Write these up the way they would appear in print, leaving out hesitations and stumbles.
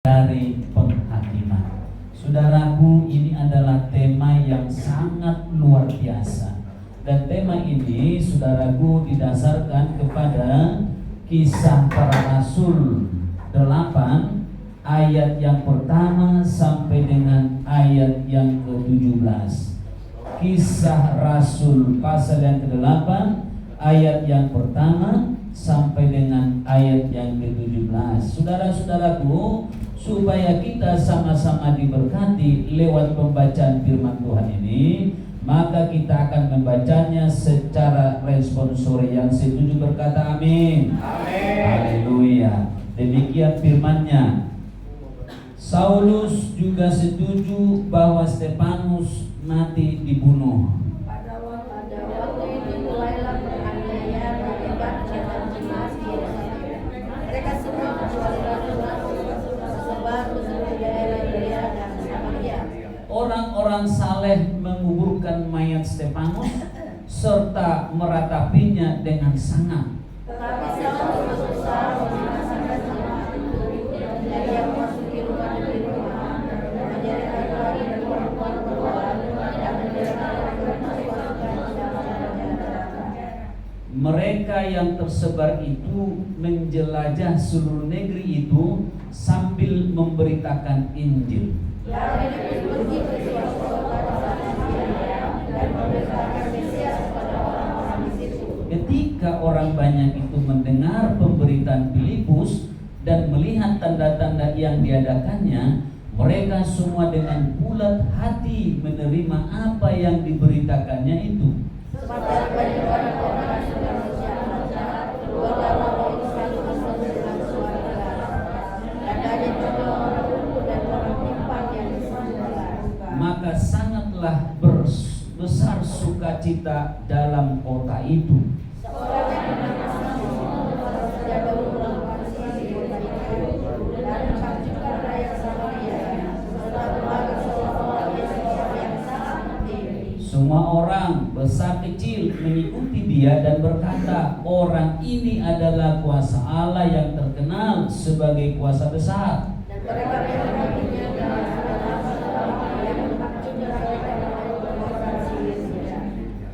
dari penghakiman. Saudaraku, ini adalah tema yang sangat luar biasa. Dan tema ini, saudaraku, didasarkan kepada Kisah Para Rasul 8 ayat yang pertama sampai dengan ayat yang ke-17. Kisah Rasul pasal yang ke-8 ayat yang pertama sampai dengan ayat yang ke-17. Saudara-saudaraku, supaya kita sama-sama diberkati lewat pembacaan firman Tuhan ini, maka kita akan membacanya secara responsori. Yang setuju berkata amin. Amin. Haleluya. Demikian firman-Nya. Saulus juga setuju bahwa Stefanus mati dibunuh. Pada waktu itu mulailah penganiayaan akibat setan cemas di Yerusalem. Mereka semua kecuali rasul-rasul tersebar ke seluruh daerah Yudea dan Samaria. Orang-orang saleh menguburkan mayat Stefanus serta meratapinya dengan sangat. Tetapi Saulus berusaha membinasakan jemaat itu, dan dia memasuki rumah demi rumah, menjadi laki-laki dan perempuan keluar, dan menjelaskan laki-laki pasukan di dalam neraka. Mereka yang tersebar itu menjelajah seluruh negeri itu sambil memberitakan Injil. Lalu pergi ke suatu kota di Samaria dan memberitakan Mesias kepada orang-orang di situ. Ketika orang banyak itu mendengar pemberitaan Filipus dan melihat tanda-tanda yang diadakannya, mereka semua dengan bulat hati menerima apa yang diberitakannya itu. Sementara banyak orang-orang yang sudah berjalan, keluarlah roh itu satu persatu dengan suara keras, dan ada juga orang lumpuh dan orang timpang yang disembuhkan. Maka sangatlah besar sukacita dalam kota itu. Seorang yang bernama Saulus sudah berulang kali di kota itu, dan mengajukan rakyat Samaria serta keluarga seorang yang sangat penting. Semua orang besar kecil mengikuti dia dan berkata, orang ini adalah kuasa Allah yang terkenal sebagai kuasa besar. Dan mereka menghakiminya dengan nama yang maksud mereka orang Syria.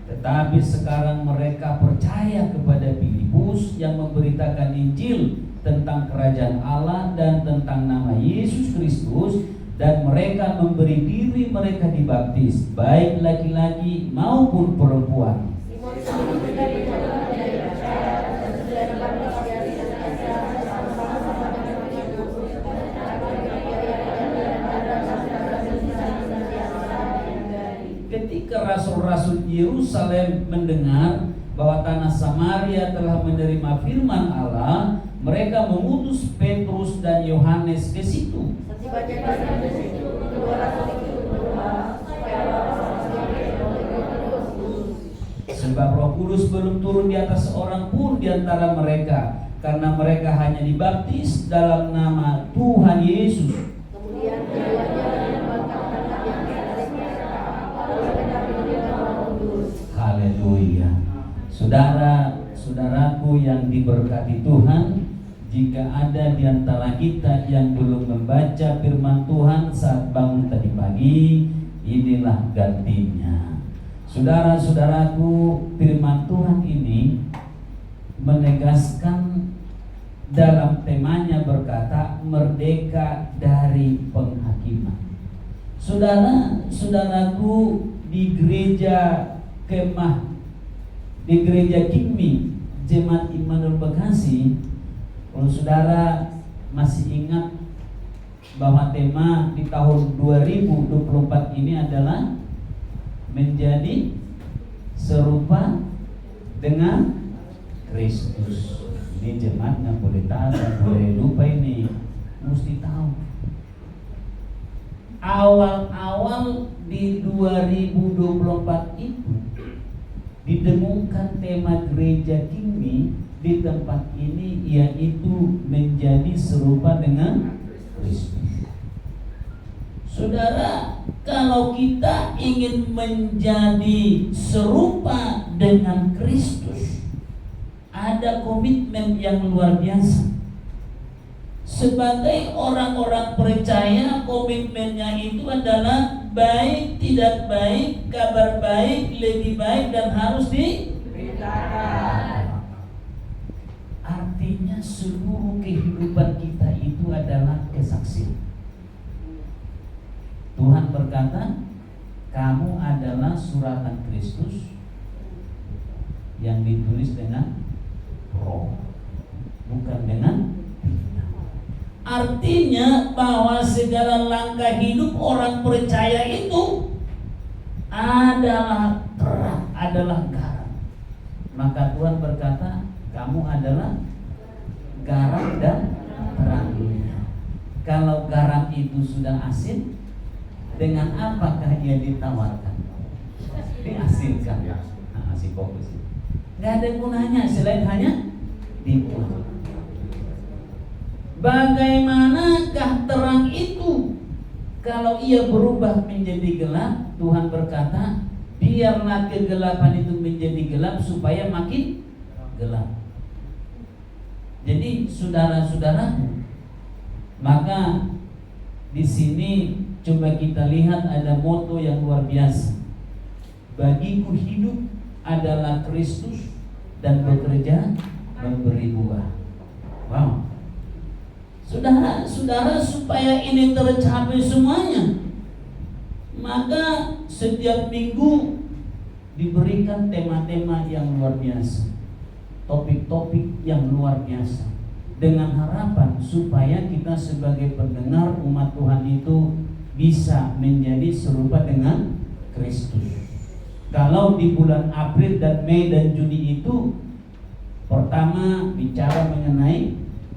Tetapi sekarang mereka percaya kepada Filipus yang memberitakan Injil tentang kerajaan Allah dan tentang nama Yesus Kristus, dan mereka memberi diri mereka dibaptis, baik laki-laki maupun perempuan. Simon sendiri juga menjadi percaya dan sudah dibaptis dari Indonesia bersama-sama dengan Filipus Ketika rasul-rasul Yerusalem mendengar bahwa tanah Samaria telah menerima firman Allah, mereka mengutus Petrus dan Yohanes ke situ. Setibanya di situ, kedua rasul itu berdoa supaya orang-orang sendiri oleh Roh Kudus. Sebab Roh Kudus belum turun di atas seorang pun di antara mereka, karena mereka hanya dibaptis dalam nama Tuhan Yesus. Kemudian keduanya menempatkan tangan yang dari mereka, lalu mereka menerima Roh Kudus. Haleluya. Saudara-saudaraku yang diberkati Tuhan, jika ada di antara kita yang belum membaca firman Tuhan saat bangun tadi pagi, inilah gantinya. Saudara-saudaraku, firman Tuhan ini menegaskan dalam temanya berkata merdeka dari penghakiman. Saudara-saudaraku, di gereja Kemah, di gereja Kimi Jemaat Immanuel Bekasi, kalau saudara masih ingat bahwa tema di tahun 2024 ini adalah menjadi serupa dengan Kristus. Ini jemaat nggak boleh tahu, nggak boleh lupa, ini mesti tahu. Awal-awal di 2024 itu didengungkan tema gereja Kimi di tempat ini, yaitu menjadi serupa dengan Kristus. Saudara, kalau kita ingin menjadi serupa dengan Kristus, ada komitmen yang luar biasa. sebagai orang-orang percaya, komitmennya itu adalah baik, tidak baik, kabar baik, lebih baik, dan harus diberitakan. Artinya seluruh kehidupan kita itu adalah kesaksian. Tuhan berkata, kamu adalah suratan Kristus yang ditulis dengan roh, bukan dengan tinta. Artinya bahwa segala langkah hidup orang percaya itu adalah terang, adalah garam. Maka Tuhan berkata, kamu adalah garam dan terang dunia. Kalau garam itu sudah asin, dengan apakah ia ditawarkan? Diasinkan. Nah, asin fokus. Gak ada gunanya selain hanya dibuang. Bagaimanakah terang itu kalau ia berubah menjadi gelap? Tuhan berkata, biarlah kegelapan itu menjadi gelap supaya makin gelap. Jadi saudara-saudara, maka di sini coba kita lihat ada moto yang luar biasa. Bagiku hidup adalah Kristus dan bekerja memberi buah. Wow. Saudara-saudara, supaya ini tercapai semuanya, maka setiap minggu diberikan tema-tema yang luar biasa, topik-topik yang luar biasa, dengan harapan supaya kita sebagai pendengar umat Tuhan itu bisa menjadi serupa dengan Kristus. Kalau di bulan April dan Mei dan Juni itu pertama bicara mengenai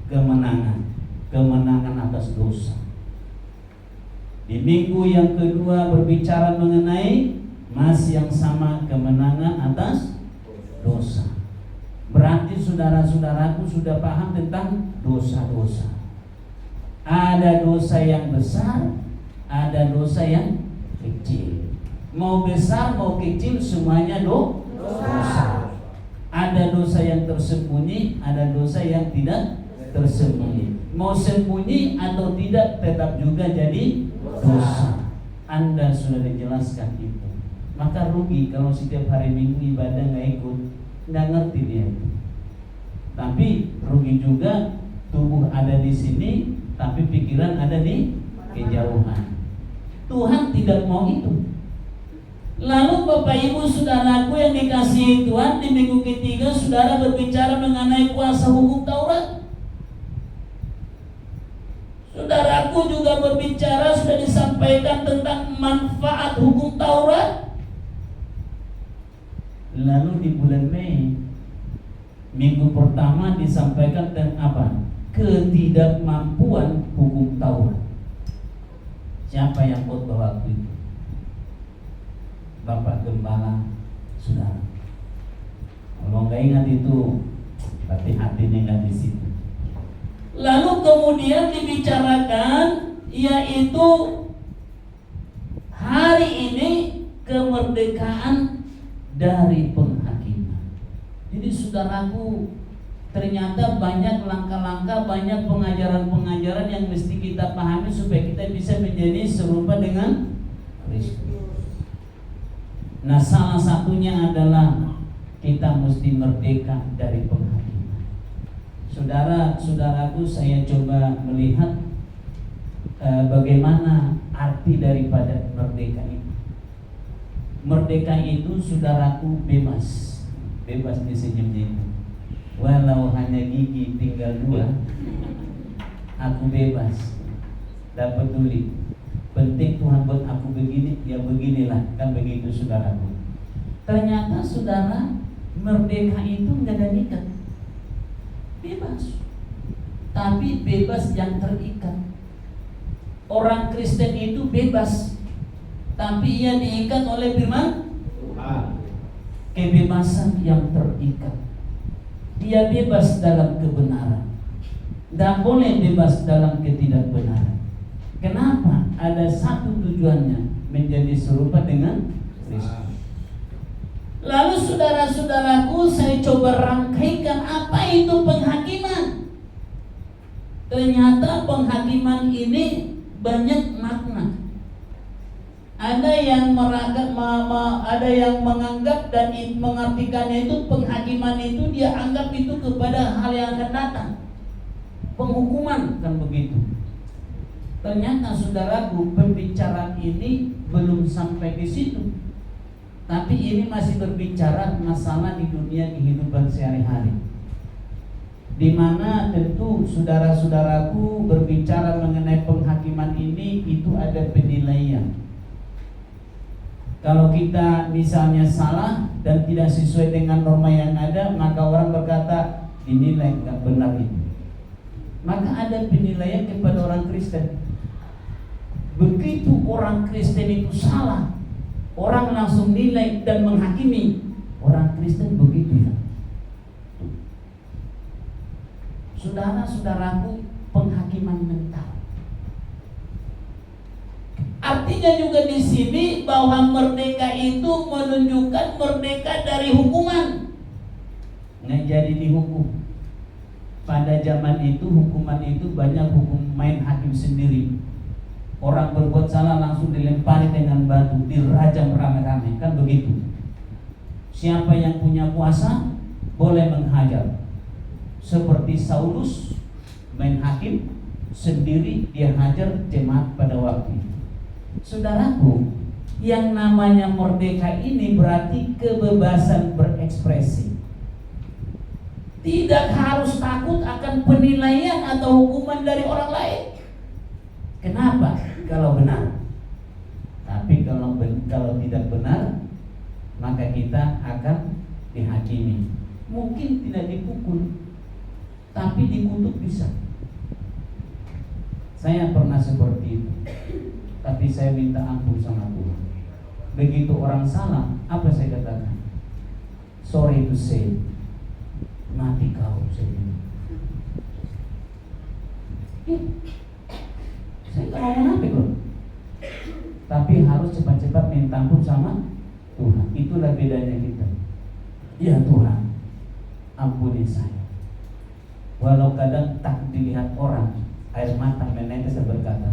kemenangan atas dosa. Di minggu yang kedua berbicara mengenai masih yang sama, kemenangan atas dosa. Berarti saudara-saudaraku sudah paham tentang dosa-dosa. Ada dosa yang besar, ada dosa yang kecil. Mau besar mau kecil semuanya dosa. Ada dosa yang tersembunyi, ada dosa yang tidak tersembunyi. Mau sembunyi atau tidak tetap juga jadi dosa. Anda sudah dijelaskan itu. Maka rugi kalau setiap hari Minggu ibadah nggak ikut, nggak ngerti dia. Tapi rugi juga tubuh ada di sini, tapi pikiran ada di kejauhan. Tuhan tidak mau itu. Lalu Bapak Ibu saudaraku yang dikasihi Tuhan, di minggu ketiga saudara berbicara mengenai kuasa hukum Taurat. Saudaraku juga berbicara, sudah disampaikan tentang manfaat hukum Taurat. Lalu di bulan Mei, minggu pertama disampaikan tentang apa? Ketidakmampuan hukum Taurat. Siapa yang khotbah waktu itu? Bapak Gembala, saudara. Kalau nggak ingat itu, berarti hatinya nggak di situ. Lalu kemudian dibicarakan, yaitu hari ini kemerdekaan dari penghakiman. Jadi saudaraku, ternyata banyak langkah-langkah, banyak pengajaran-pengajaran yang mesti kita pahami supaya kita bisa menjadi serupa dengan Kristus. Nah, salah satunya adalah kita mesti merdeka dari penghakiman. Saudara-saudaraku, saya coba melihat bagaimana arti daripada merdeka itu. Merdeka itu, saudaraku, bebas di senyum-senyum. Walau hanya gigi tinggal 2, aku bebas. Tak peduli. Penting Tuhan buat aku begini, ya beginilah. Kan begitu saudaraku. Ternyata saudara, merdeka itu nggak ada ikat. Bebas. Tapi bebas yang terikat. Orang Kristen itu bebas, tapi ia diikat oleh firman Tuhan. Kebebasan yang terikat. Dia bebas dalam kebenaran, tidak boleh bebas dalam ketidakbenaran. Kenapa? Ada satu tujuannya, menjadi serupa dengan Kristus. Lalu saudara-saudaraku, saya coba rangkaikan apa itu penghakiman. Ternyata penghakiman ini banyak makna. Ada yang ada yang menganggap dan mengartikannya itu penghakiman itu dia anggap itu kepada hal yang akan datang. Penghukuman kan begitu. Ternyata saudaraku, pembicaraan ini belum sampai di situ. Tapi ini masih berbicara masalah di dunia kehidupan sehari-hari. Di mana tentu saudara-saudaraku berbicara mengenai penghakiman ini itu ada penilaian. Kalau kita misalnya salah dan tidak sesuai dengan norma yang ada, maka orang berkata dinilai nggak benar itu. Maka ada penilaian kepada orang Kristen. Begitu orang Kristen itu salah, orang langsung nilai dan menghakimi. Orang Kristen begitu ya. Saudara-saudaraku, penghakiman mental. Artinya juga di sini bahwa merdeka itu menunjukkan merdeka dari hukuman. Nggak jadi dihukum. Pada zaman itu hukuman itu banyak hukum main hakim sendiri. Orang berbuat salah langsung dilempari dengan batu, dirajam rame-rame, kan begitu. Siapa yang punya kuasa boleh menghajar. Seperti Saulus main hakim sendiri, dia hajar jemaat pada waktu itu. Saudaraku, yang namanya merdeka ini berarti kebebasan berekspresi. Tidak harus takut akan penilaian atau hukuman dari orang lain. Kenapa? Kalau benar. Tapi kalau tidak benar, maka kita akan dihakimi. Mungkin tidak dipukul, tapi dikutuk bisa. Saya pernah seperti itu. Tapi saya minta ampun sama Tuhan. Begitu orang salah, apa saya katakan? Sorry to say, mati kau, saya bilang. Saya nggak mau munafik loh. Tapi harus cepat-cepat minta ampun sama Tuhan. Itulah bedanya kita. Ya Tuhan, ampuni saya. Walau kadang tak dilihat orang, air mata menetes dan berkata,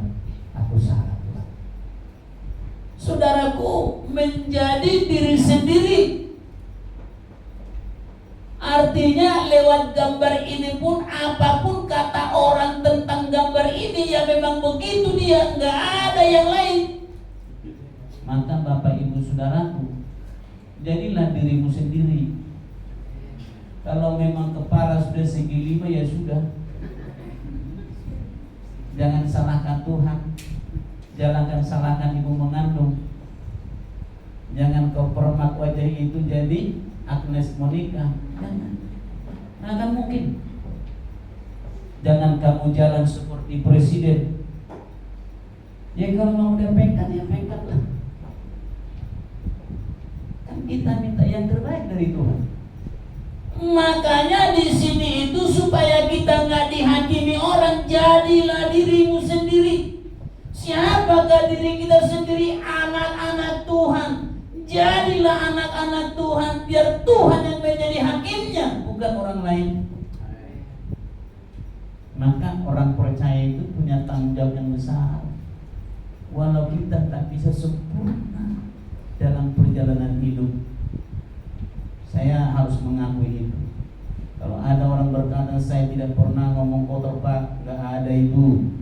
aku salah. Saudaraku, menjadi diri sendiri. Artinya lewat gambar ini pun, apapun kata orang tentang gambar ini, ya memang begitu dia, nggak ada yang lain. Maka Bapak Ibu Saudaraku, jadilah dirimu sendiri. Kalau memang kepala sudah segi 5, ya sudah. Jangan salahkan Tuhan. Jangan salahkan ibu mengandung. Jangan kau permak wajah itu jadi Agnes Monica. Jangan. Nah, kan mungkin. Jangan kamu jalan seperti presiden. Ya kalau mau udah pengkat, ya pengkat lah. Kan kita minta yang terbaik dari Tuhan. Makanya di sini itu supaya kita nggak dihakimi orang, jadilah dirimu sendiri. Siapakah diri kita sendiri? Anak-anak Tuhan. Jadilah anak-anak Tuhan, biar Tuhan yang menjadi hakimnya, bukan orang lain. Maka orang percaya itu punya tanggung jawab yang besar. Walau kita tak bisa sempurna dalam perjalanan hidup, saya harus mengakui itu. Kalau ada orang berkata saya tidak pernah ngomong kotor Pak, nggak ada itu.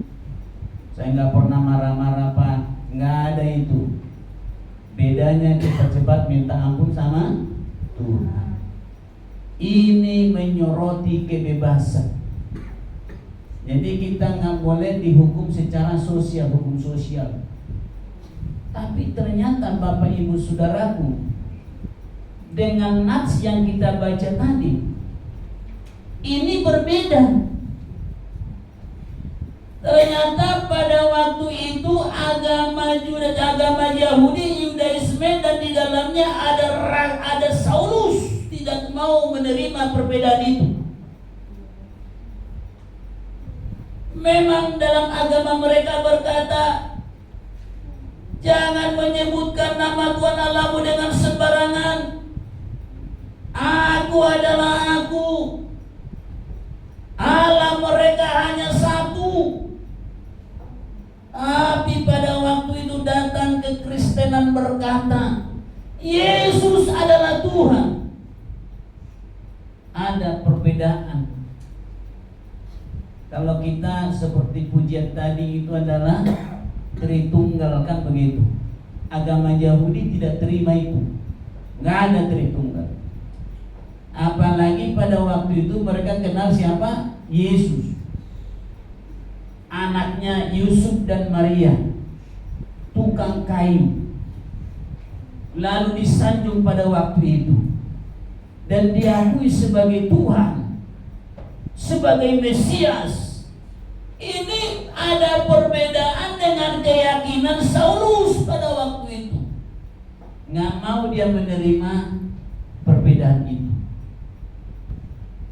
Saya nggak pernah marah-marah Pak, nggak ada itu. Bedanya kita cepat minta ampun sama Tuhan. Ini menyoroti kebebasan. Jadi kita nggak boleh dihukum secara sosial, hukum sosial. Tapi ternyata Bapak Ibu Saudaraku, dengan nats yang kita baca tadi, ini berbeda. Ternyata pada waktu itu agama Yahudi, Yudaisme, dan di dalamnya ada Saulus tidak mau menerima perbedaan itu. Memang dalam agama mereka berkata, jangan menyebutkan nama Tuhan Allahmu dengan sembarangan. Aku adalah aku. Allah mereka hanya satu. pada waktu itu datang ke Kristenan berkata, Yesus adalah Tuhan, ada perbedaan. Kalau kita seperti pujian tadi itu adalah Tritunggal, kan begitu. Agama Yahudi tidak terima itu, nggak ada Tritunggal. Apalagi pada waktu itu mereka kenal siapa? Yesus, anaknya Yusuf dan Maria, tukang kayu, lalu disanjung pada waktu itu dan diakui sebagai Tuhan, sebagai Mesias. Ini ada perbedaan dengan keyakinan Saulus pada waktu itu. Nggak mau dia menerima perbedaan itu,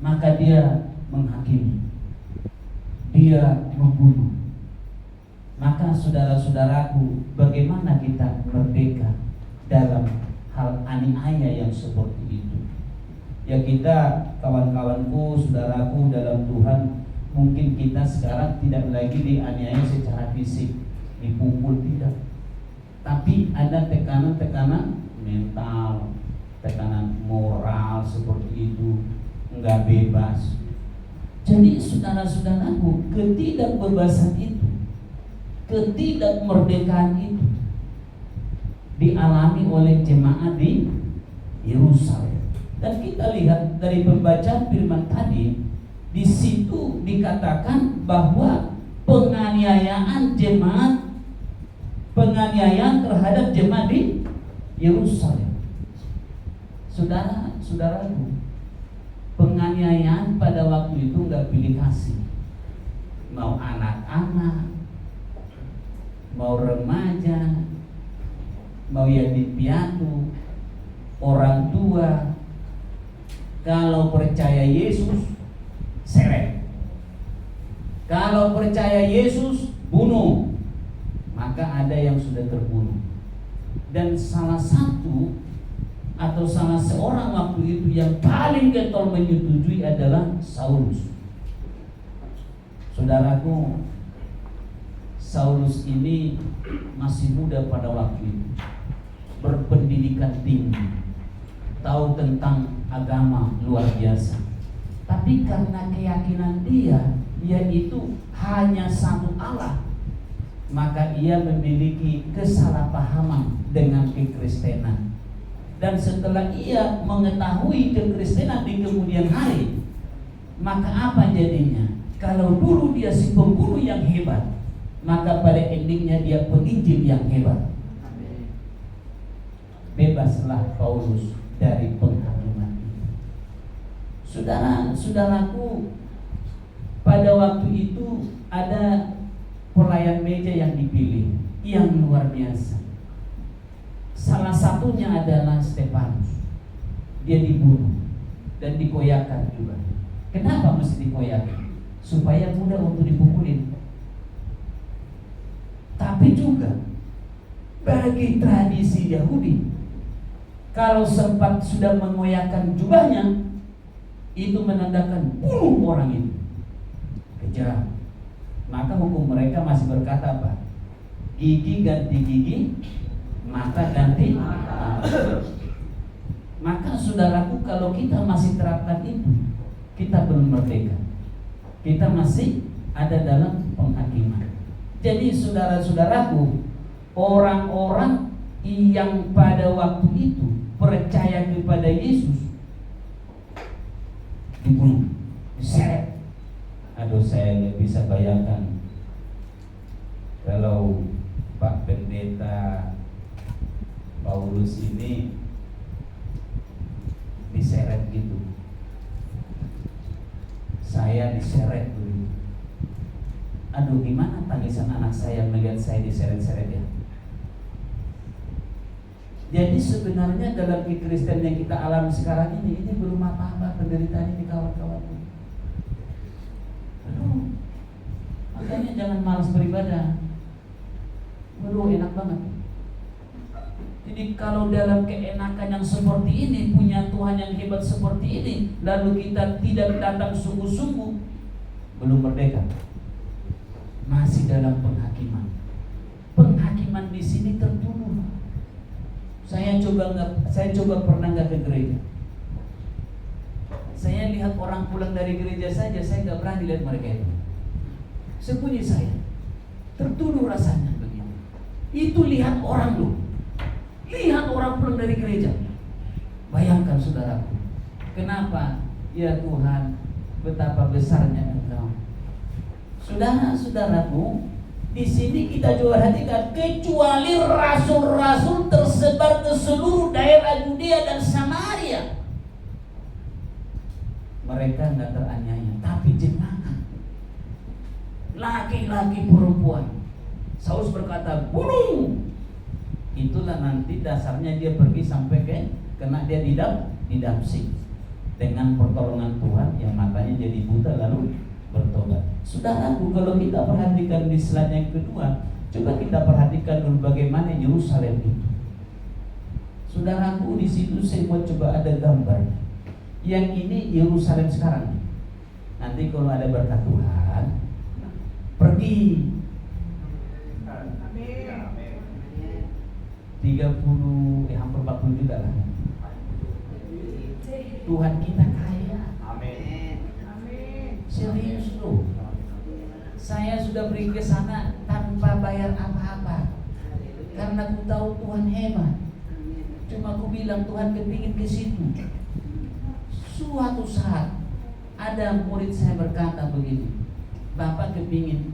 maka dia menghakimi, dia membunuh. Maka saudara-saudaraku, bagaimana kita merdeka dalam hal aniaya yang seperti itu? Ya kita, kawan-kawanku, saudaraku dalam Tuhan, mungkin kita sekarang tidak lagi dianiaya secara fisik, dipukul, tidak. Tapi ada tekanan-tekanan mental, tekanan moral seperti itu, enggak bebas. Jadi saudara-saudaraku, ketidakbebasan itu, ketidakmerdekaan itu dialami oleh jemaat di Yerusalem. Dan kita lihat dari pembacaan firman tadi, di situ dikatakan bahwa penganiayaan terhadap jemaat di Yerusalem. Saudara-saudaraku, penganiayaan pada waktu itu nggak pilih kasih, mau anak-anak, mau remaja, mau yatim piatu, orang tua. Kalau percaya Yesus, seret. Kalau percaya Yesus, bunuh. Maka ada yang sudah terbunuh. Dan salah satu atau salah seorang waktu itu yang paling getol menyetujui adalah Saulus. Saudaraku, Saulus ini masih muda pada waktu itu, berpendidikan tinggi, tahu tentang agama luar biasa. Tapi karena keyakinan dia, yaitu hanya satu Allah, maka ia memiliki kesalahpahaman dengan kekristenan. Dan setelah ia mengetahui kekristenan di kemudian hari, maka apa jadinya? Kalau dulu dia si pembunuh yang hebat, maka pada endingnya dia penginjil yang hebat. Bebaslah Paulus dari penghakiman itu. Saudara-saudaraku, pada waktu itu ada pelayan meja yang dipilih yang luar biasa. Salah satunya adalah Stefanus. Dia dibunuh dan dikoyakkan juga. Kenapa mesti dikoyakkan? Supaya mudah untuk dipukulin. Tapi juga bagi tradisi Yahudi, kalau sempat sudah mengoyakkan jubahnya, itu menandakan bunuh orang itu, kejar. Maka hukum mereka masih berkata apa? Gigi ganti gigi, mata ganti mata. Maka saudaraku, kalau kita masih terapkan itu, kita belum merdeka. Kita masih ada dalam penghakiman. Jadi saudara-saudaraku, orang-orang yang pada waktu itu percaya kepada Yesus dibunuh, diseret. Aduh, saya nggak bisa bayangkan kalau Pak Pendeta Paulus ini diseret gitu. Saya diseret dulu. Aduh, gimana tangisan anak saya melihat saya diseret-seret ya. Jadi sebenarnya dalam kekristenan yang kita alami sekarang ini belum apa-apa penderitaan ini kawan-kawan. Aduh, makanya jangan malas beribadah. Aduh, enak banget. Jadi kalau dalam keenakan yang seperti ini, punya Tuhan yang hebat seperti ini, lalu kita tidak datang sungguh-sungguh, belum merdeka. Masih dalam penghakiman. saya coba pernah nggak ke gereja. Saya lihat orang pulang dari gereja saja, saya nggak berani lihat mereka itu. Sembunyi saya, tertuduh rasanya begini. Itu lihat orang loh, lihat orang pulang dari gereja. Bayangkan saudaraku, kenapa? Ya Tuhan, betapa besarnya Engkau. Saudara-saudaraku, di sini kita juga perhatikan, kecuali rasul-rasul tersebar ke seluruh daerah Yudea dan Samaria, mereka nggak teraniaya. Tapi jemaat, laki-laki perempuan, Saulus berkata bunuh. Itulah nanti dasarnya dia pergi sampai kena dia di Damsyik. Dengan pertolongan Tuhan yang matanya jadi buta lalu bertobat. Saudaraku, kalau kita perhatikan di slide yang kedua, coba kita perhatikan dulu bagaimana Yerusalem itu. Saudaraku, di situ saya buat coba ada gambar. Yang ini Yerusalem sekarang. Nanti kalau ada berkat Tuhan, pergi 30, hampir 40 juta lah. Tuhan kita kaya. Amin. Serius loh. Saya sudah pergi ke sana tanpa bayar apa-apa, karena aku tahu Tuhan hebat. Cuma aku bilang Tuhan kepingin ke situ. Suatu saat ada murid saya berkata begini, Bapak kepingin.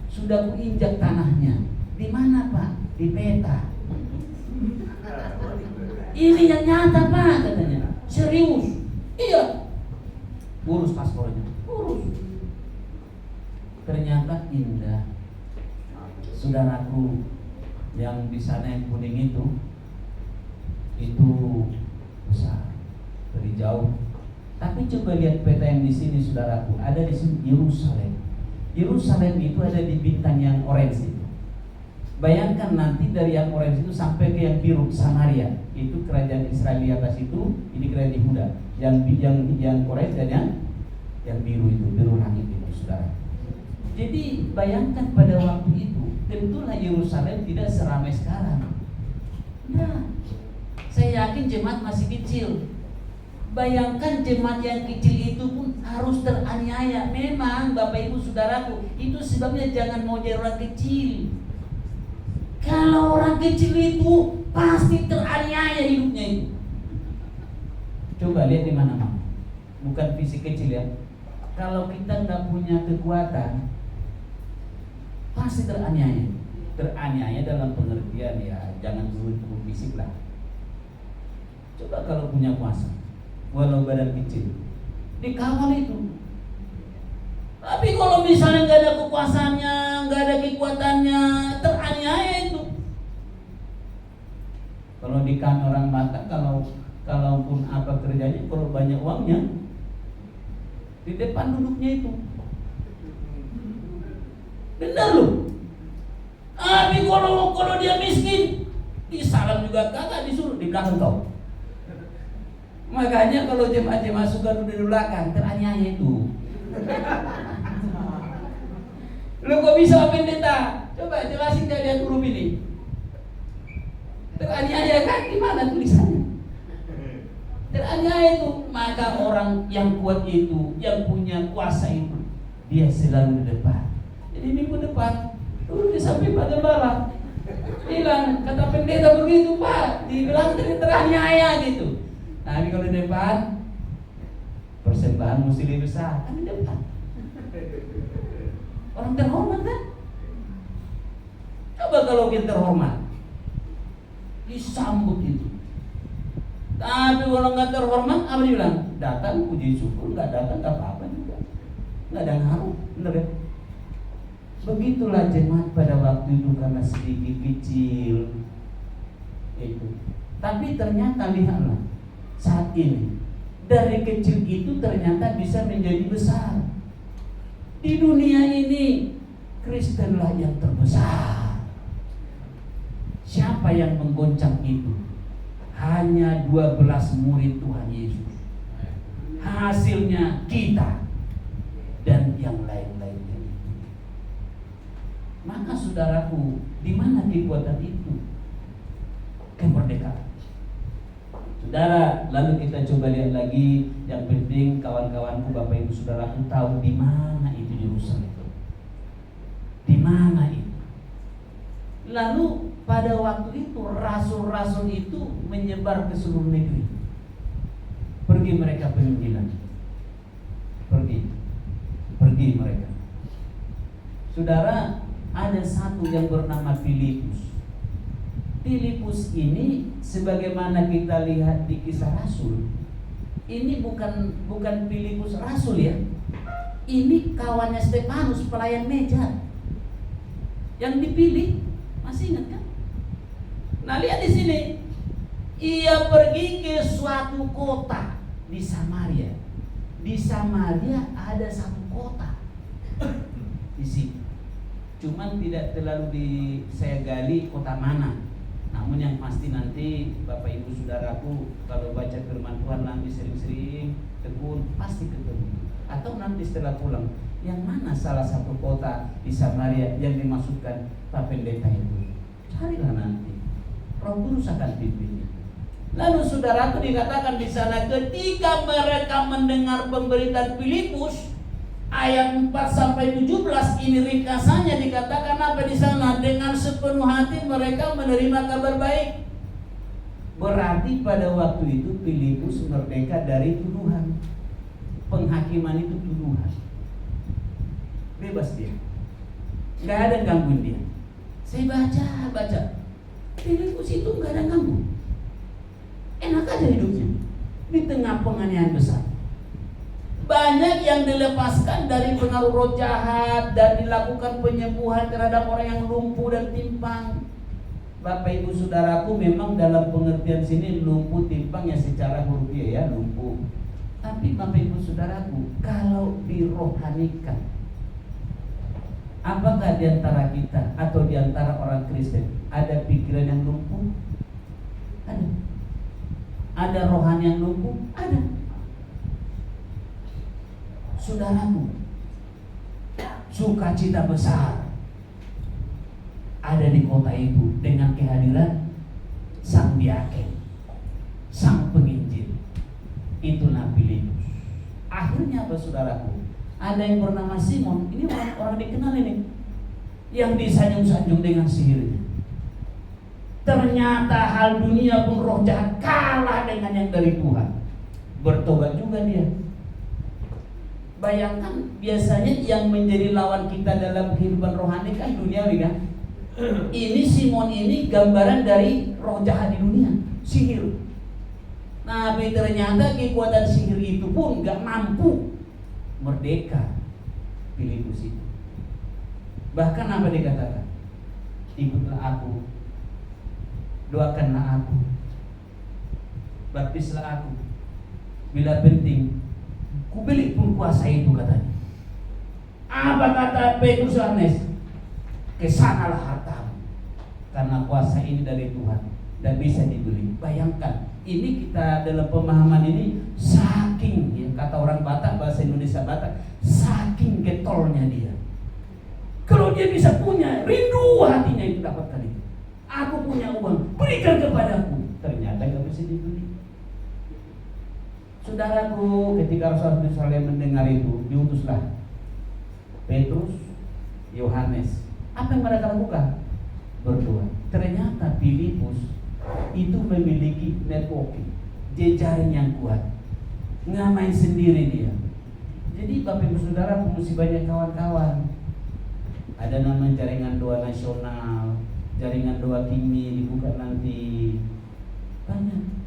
Sudah aku injak tanahnya. Di mana Pak? Di peta. Ini yang nyata Pak, katanya. Serius? Iya. Urus paspornya. Urus. Ternyata indah. Saudaraku, yang di sana yang kuning itu besar, dari jauh. Tapi coba lihat peta yang di sini, saudaraku. Ada di sini Yerusalem. Yerusalem itu ada di bintang yang orange itu. Bayangkan nanti dari yang orange itu sampai ke yang biru, Samaria. Itu kerajaan Israel di atas itu, ini kerajaan Yehuda. Yang orange dan yang biru itu, biru langit itu, saudara. Jadi bayangkan pada waktu itu, tentulah Yerusalem tidak seramai sekarang. Nah, saya yakin jemaat masih kecil. Bayangkan jemaat yang kecil itu pun harus teraniaya. Memang Bapak Ibu Saudaraku, itu sebabnya jangan mau jadi orang kecil. Kalau orang kecil itu pasti teraniaya hidupnya itu. Coba lihat di mana, Mak. Bukan fisik kecil ya. Kalau kita nggak punya kekuatan, pasti teraniaya. Teraniaya dalam pengertian ya, jangan dulu fisik lah. Coba kalau punya kuasa, walau badan kecil, dikawal itu. Tapi kalau misalnya nggak ada kekuasaannya, nggak ada kekuatannya, teraniaya itu. Kalau di kami orang Batak, kalaupun apa kerjanya, kalau banyak uangnya, di depan duduknya itu. Benar loh. Tapi kalau dia miskin, disalam juga kagak, disuruh di belakang kau. Makanya kalau jemaat-jemaat suka duduk di belakang, teraniaya itu. Lu kok bisa pendeta? Coba jelasin kalian huruf ini. Teraniaya kan? Di mana tulisannya? Teraniaya itu. Maka orang yang kuat itu, yang punya kuasa itu, dia selalu di depan. Jadi minggu depan duduk di samping Pak Gembala, bilang, kata pendeta begitu Pak, dibilang teraniaya gitu. Tapi kalau di depan, persembahan mesti lebih besar. Kan di depan. Orang terhormat kan? Coba kalau kita terhormat, disambut itu. Tapi kalau nggak terhormat, apa dia bilang? Datang puji syukur, nggak datang nggak apa-apa juga, nggak ada ngaruh, bener ya? Begitulah jemaat pada waktu itu karena sedikit kecil itu. Tapi ternyata lihatlah saat ini dari kecil itu ternyata bisa menjadi besar. Di dunia ini Kristenlah yang terbesar. Siapa yang menggoncang itu? Hanya 12 murid Tuhan Yesus. Hasilnya kita dan yang lain-lainnya. Maka saudaraku, di mana kekuatan itu? kemerdekaan. Saudara, lalu kita coba lihat lagi. Yang penting kawan-kawanku, Bapak Ibu Saudaraku tahu di mana itu Yerusalem itu. Di mana itu? Lalu pada waktu itu rasul-rasul itu menyebar ke seluruh negeri. Pergi mereka penginjilan. Pergi mereka. Saudara, ada satu yang bernama Filipus. Filipus ini sebagaimana kita lihat di Kisah Rasul, ini bukan Filipus rasul ya. Ini kawannya Stefanus, pelayan meja yang dipilih. Masih ingat kan? Nah, lihat di sini. Ia pergi ke suatu kota di Samaria. Di Samaria ada satu kota di sini. Cuman tidak terlalu saya gali kota mana. Namun yang pasti nanti Bapak Ibu Saudaraku kalau baca firman Tuhan nanti sering-sering tekun pasti ketemu. Atau nanti setelah pulang, yang mana salah satu kota di Samaria yang dimaksudkan Pak Pendeta itu? Carilah nanti. Roh Kudus akan pimpin. Lalu saudaraku dikatakan di sana ketika mereka mendengar pemberitaan Filipus, ayat 4 sampai 17 ini ringkasannya dikatakan apa di sana? Dengan sepenuh hati mereka menerima kabar baik. Berarti pada waktu itu Filipus merdeka dari tuduhan. Penghakiman itu tuduhan. Bebas dia. Enggak ada gangguin dia. Saya baca. Filipus itu enggak ada ganggu. Enak aja hidupnya di tengah penganiayaan besar. Banyak yang dilepaskan dari pengaruh roh jahat dan dilakukan penyembuhan terhadap orang yang lumpuh dan timpang. Bapak Ibu Saudaraku, memang dalam pengertian sini lumpuh timpang ya secara hurufiah ya lumpuh. Tapi Bapak Ibu Saudaraku, kalau dirohanikan, apakah di antara kita atau di antara orang Kristen ada pikiran yang lumpuh? Ada. Ada rohani yang lumpuh? Ada. Saudaraku, sukacita besar ada di kota itu dengan kehadiran sang diaken, sang penginjil. Itulah Filipus. Akhirnya apa saudaraku? Ada yang bernama Simon. Ini orang dikenal ini, yang disanjung-sanjung dengan sihirnya. Ternyata hal dunia pun roh jahat kalah dengan yang dari Tuhan. Bertobat juga dia. Bayangkan, biasanya yang menjadi lawan kita dalam kehidupan rohani kan duniawi kan. Ini Simon ini gambaran dari roh jahat di dunia, sihir. Nah, tapi ternyata kekuatan sihir itu pun gak mampu merdeka Filipus itu. Bahkan apa dikatakan? Ikutlah aku, doakanlah aku, baptislah aku. Bila penting, kubeli pun kuasa itu katanya. Apa kata Petrus Yohanes? Kesanalah hartamu, karena kuasa ini dari Tuhan dan bisa dibeli. Bayangkan, ini kita dalam pemahaman ini saking ya, kata orang Batak, bahasa Indonesia Batak, saking getolnya dia. Kalau dia bisa punya, rindu hatinya itu dapatkan itu. Aku punya uang, berikan kepadaku. Ternyata gak bisa dibeli. Saudaraku, ketika Rasul-Rasul mendengar itu, diutuslah Petrus, Yohanes. Apa yang mereka lakukan? Berdoa. Ternyata Filipus itu memiliki networking, jejaring yang kuat. Nggak main sendiri dia. Jadi Bapak Ibu Saudara mesti banyak kawan-kawan. Ada namanya jaringan doa nasional, jaringan doa kimi dibuka nanti. Banyak.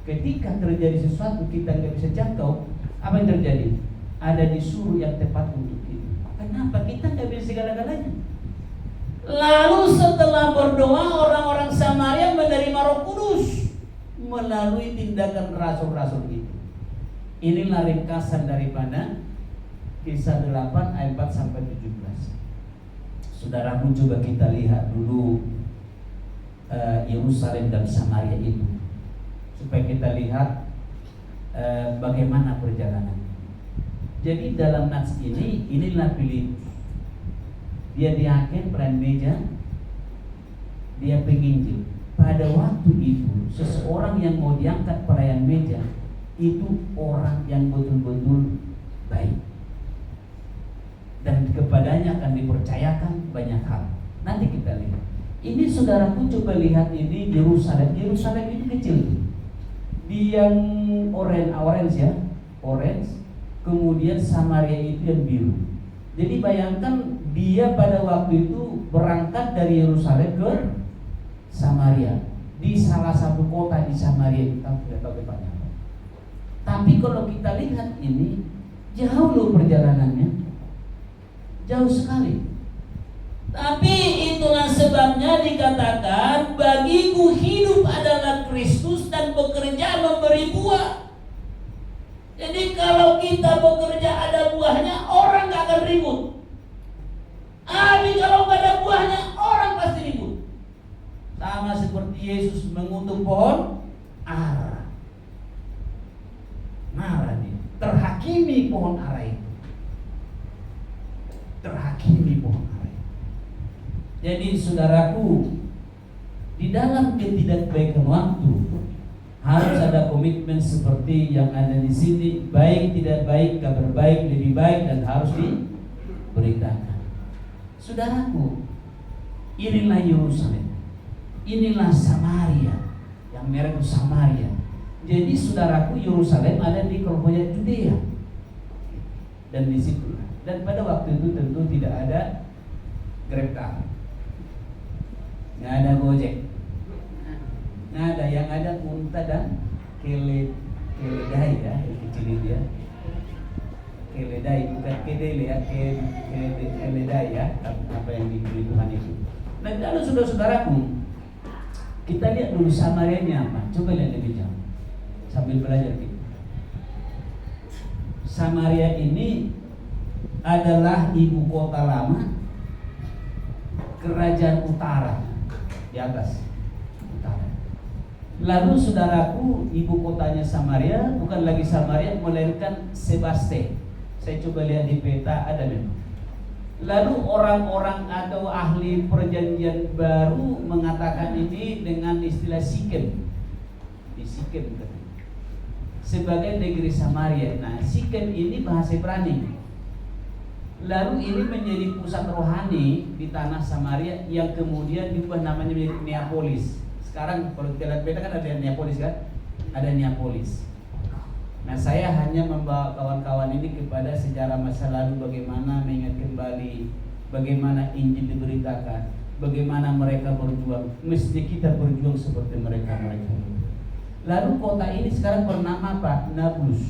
Ketika terjadi sesuatu kita nggak bisa jangkau, apa yang terjadi? Ada disuruh yang tepat untuk itu. Kenapa? Kita nggak bisa segala-galanya. Lalu setelah berdoa, orang-orang Samaria menerima Roh Kudus melalui tindakan rasul-rasul itu. Inilah ringkasan daripada Kisah 8 ayat 4 sampai 17. Saudaraku, coba kita lihat dulu Yerusalem dan Samaria itu, supaya kita lihat bagaimana perjalanan. Jadi dalam nats ini, inilah Filipus. Dia diaken, peran meja, dia penginjil. pada waktu itu seseorang yang mau diangkat pelayan meja itu orang yang betul-betul baik, dan kepadanya akan dipercayakan banyak hal. Nanti kita lihat. Ini saudaraku coba lihat ini Yerusalem. Yerusalem itu kecil tuh. Di yang orange ya, orange. Kemudian Samaria itu yang biru. Jadi bayangkan dia pada waktu itu berangkat dari Yerusalem ke Samaria, di salah satu kota di Samaria, kita tidak tahu tepatnya. Tapi kalau kita lihat ini jauh loh perjalanannya, jauh sekali. Tapi itulah sebabnya dikatakan bagiku hidup adalah Kristus dan bekerja memberi buah. Jadi kalau kita bekerja ada buahnya, orang gak akan ribut. Tapi kalau gak ada buahnya, orang pasti ribut. Sama seperti Yesus mengutuk pohon ara. Marah dia, terhakimi pohon ara itu. Terhakimi pohon ara itu. Jadi saudaraku, di dalam ketidakbaikan waktu harus ada komitmen seperti yang ada di sini. Baik tidak baik, kabar baik lebih baik dan harus diberitakan. Saudaraku, inilah Yerusalem, inilah Samaria, yang merek Samaria. Jadi saudaraku, Yerusalem ada di kelompoknya Judea, dan di situ. Dan pada waktu itu tentu tidak ada GrabCar, nggak ada Gojek, nggak ada. Yang ada unta dan keledai ya, kecil dia. Keledai bukan kedele ya, keledai ya, apa yang diberi Tuhan itu. Nah, lalu saudara-saudaraku, kita lihat dulu Samarianya apa. Coba lihat lebih jauh sambil belajar kita. Samaria ini adalah ibu kota lama kerajaan utara di atas utara. Lalu saudaraku, ibu kotanya Samaria bukan lagi Samaria, melainkan Sebaste. Saya coba lihat di peta, ada memang. Lalu orang-orang atau ahli perjanjian baru mengatakan ini dengan istilah Sikem. Di Sikem sebagai negeri Samaria. Nah, Sikem ini bahasa Ibrani. Lalu ini menjadi pusat rohani di tanah Samaria yang kemudian diubah namanya menjadi Neapolis. Sekarang kalau kita lihat peta kan ada Neapolis kan? Ada Neapolis. Nah, saya hanya membawa kawan-kawan ini kepada sejarah masa lalu, bagaimana mengingat kembali bagaimana Injil diberitakan, bagaimana mereka berjuang. Mesti kita berjuang seperti mereka. Lalu kota ini sekarang bernama apa? Nablus.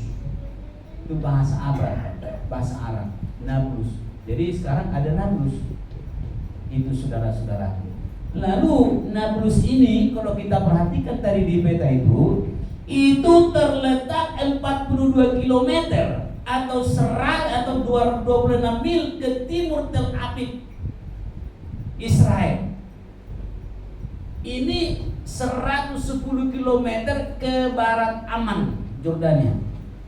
Itu bahasa Arab, Nablus. Jadi sekarang ada Nablus. Itu saudara-saudara. Lalu Nablus ini kalau kita perhatikan tadi di peta itu terletak 42 km atau 26 mil ke timur Tel Aviv, Israel. Ini 110 km ke barat Amman, Jordania.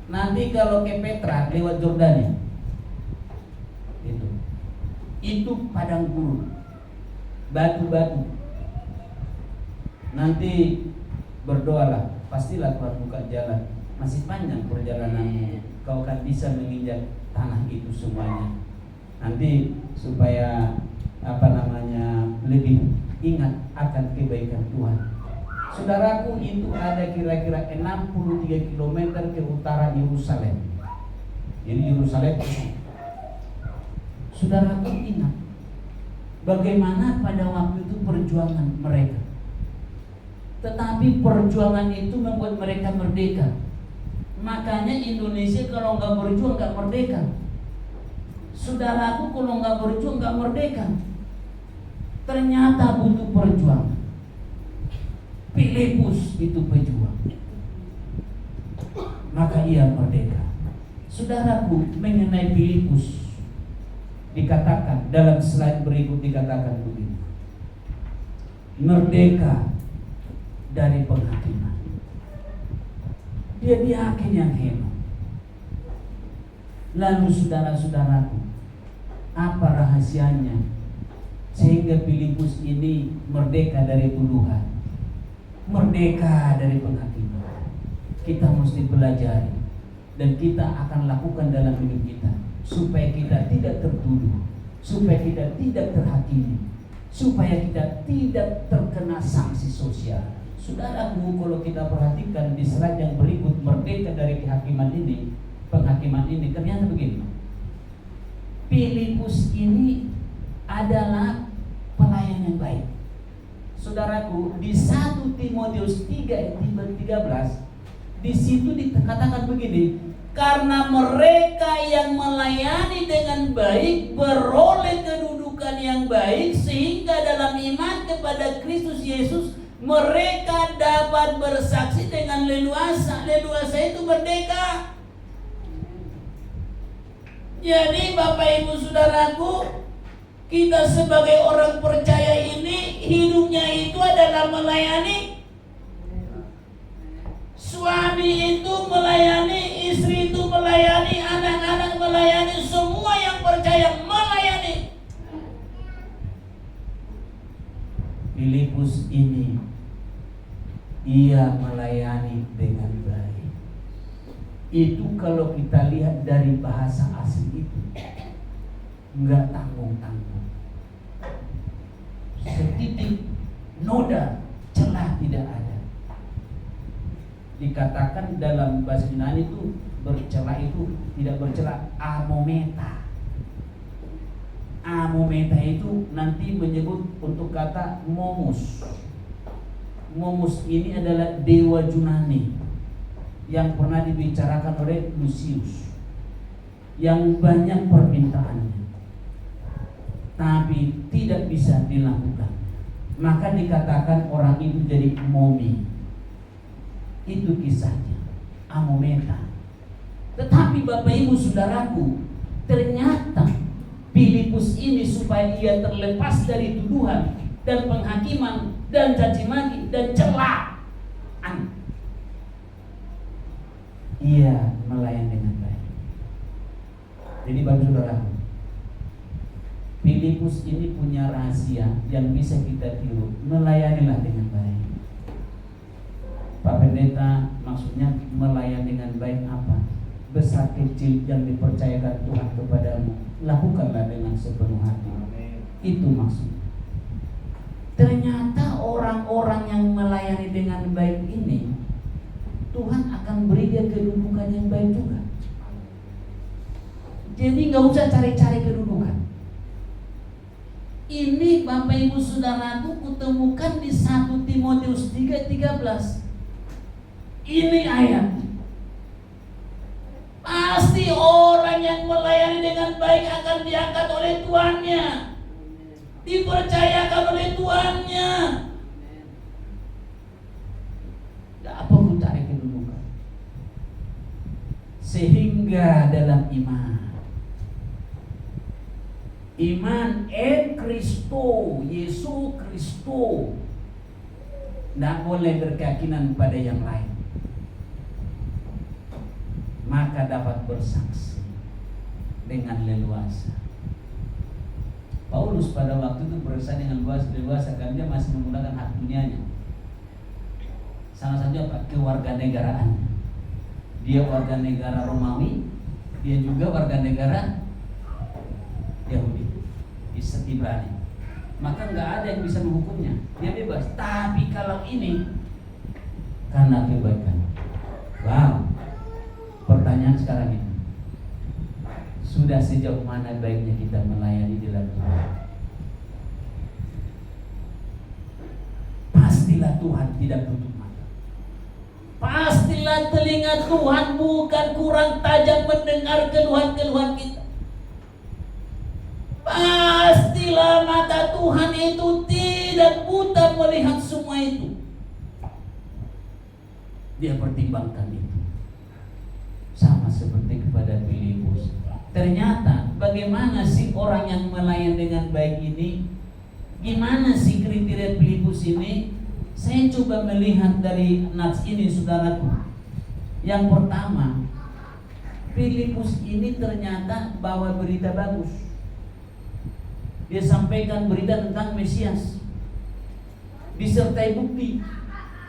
Nanti kalau ke Petra lewat Jordania. Itu padang gurun, batu-batu. Nanti berdoalah, pastilah Tuhan buka jalan. Masih panjang perjalananmu, kau akan bisa menginjak tanah itu semuanya. Nanti supaya lebih ingat akan kebaikan Tuhan. Saudaraku, itu ada kira-kira 63 km ke utara Yerusalem. Jadi Yerusalem. Saudaraku, ingat bagaimana pada waktu itu perjuangan mereka. Tetapi perjuangan itu membuat mereka merdeka. Makanya Indonesia kalau nggak berjuang nggak merdeka. Saudaraku, kalau nggak berjuang nggak merdeka. Ternyata butuh perjuangan. Filipus itu pejuang, maka ia merdeka. Saudaraku, mengenai Filipus dikatakan dalam slide berikut, dikatakan begini: merdeka dari penghakiman. Dia dihakim yang hebat. Lalu saudara-saudaraku, apa rahasianya sehingga Filipus ini merdeka dari tuduhan? merdeka dari penghakiman. Kita mesti belajar dan kita akan lakukan dalam hidup kita supaya kita tidak tertuduh, supaya kita tidak terhakimi, supaya kita tidak terkena sanksi sosial. Saudaraku, kalau kita perhatikan di slide yang berikut, merdeka dari kehakiman ini, penghakiman ini, ternyata begini. Filipus ini adalah pelayan yang baik. Saudaraku, di 1 Timotius 3 ayat 13, di situ dikatakan begini, karena mereka yang melayani dengan baik beroleh kedudukan yang baik, sehingga dalam iman kepada Kristus Yesus mereka dapat bersaksi dengan leluasa. Leluasa itu merdeka. Jadi Bapak Ibu Saudaraku, kita sebagai orang percaya ini hidupnya itu adalah melayani. Suami itu melayani, istri itu melayani, anak-anak melayani, semua yang percaya melayani. Filipus ini, ia melayani dengan baik. Itu kalau kita lihat dari bahasa asing itu, enggak tanggung-tanggung. Setitik noda celah tidak ada. Dikatakan dalam bahasa Yunani itu bercela itu tidak bercela, amometa. Amometa itu nanti menyebut untuk kata momus. Momus ini adalah dewa Yunani yang pernah dibicarakan oleh Lucius, yang banyak permintaannya tapi tidak bisa dilakukan. Maka dikatakan orang itu jadi momi. Itu kisahnya, amometa. Tetapi Bapak Ibu Saudaraku, ternyata Filipus ini supaya ia terlepas dari tuduhan dan penghakiman dan caci maki dan celaan, ia melayani dengan baik. Jadi Bapak Saudaraku, Filipus ini punya rahasia yang bisa kita tiru. Melayanilah dengan baik. Pak Pendeta, maksudnya melayani dengan baik apa? Besar kecil yang dipercayakan Tuhan kepadamu, lakukanlah dengan sepenuh hati. Itu maksudnya. Ternyata orang-orang yang melayani dengan baik ini, Tuhan akan beri dia kedudukan yang baik juga. Jadi nggak usah cari-cari kedudukan. Ini Bapak Ibu Saudaraku kutemukan di 1 Timotius 3:13. Ini ayat. Pasti orang yang melayani dengan baik akan diangkat oleh tuannya, dipercayakan oleh tuannya. Gak perlu cari kedudukan. Sehingga dalam iman Kristo, Yesus Kristo, tidak boleh berkeyakinan pada yang lain, maka dapat bersaksi dengan leluasa. Paulus pada waktu itu bersaksi dengan leluasa karena dia masih menggunakan hak dunianya. Salah satunya apa? Kewarganegaraan. Dia warga negara Romawi, dia juga warga negara Yahudi, Ibrani. Maka nggak ada yang bisa menghukumnya, dia bebas. Tapi kalau ini karena kebaikan. Wow. Pertanyaan sekarang ini, sudah sejauh mana baiknya kita melayani di dalam Tuhan? Pastilah Tuhan tidak tutup mata. Pastilah telinga Tuhan bukan kurang tajam mendengar keluhan-keluhan kita. Pastilah mata Tuhan itu tidak buta melihat semua itu. Dia pertimbangkan itu. Sama seperti kepada Filipus. Ternyata bagaimana sih orang yang melayani dengan baik ini? Gimana sih kriteria Filipus ini? Saya coba melihat dari nats ini, saudaraku. Yang pertama, Filipus ini ternyata bawa berita bagus. Dia sampaikan berita tentang Mesias, disertai bukti.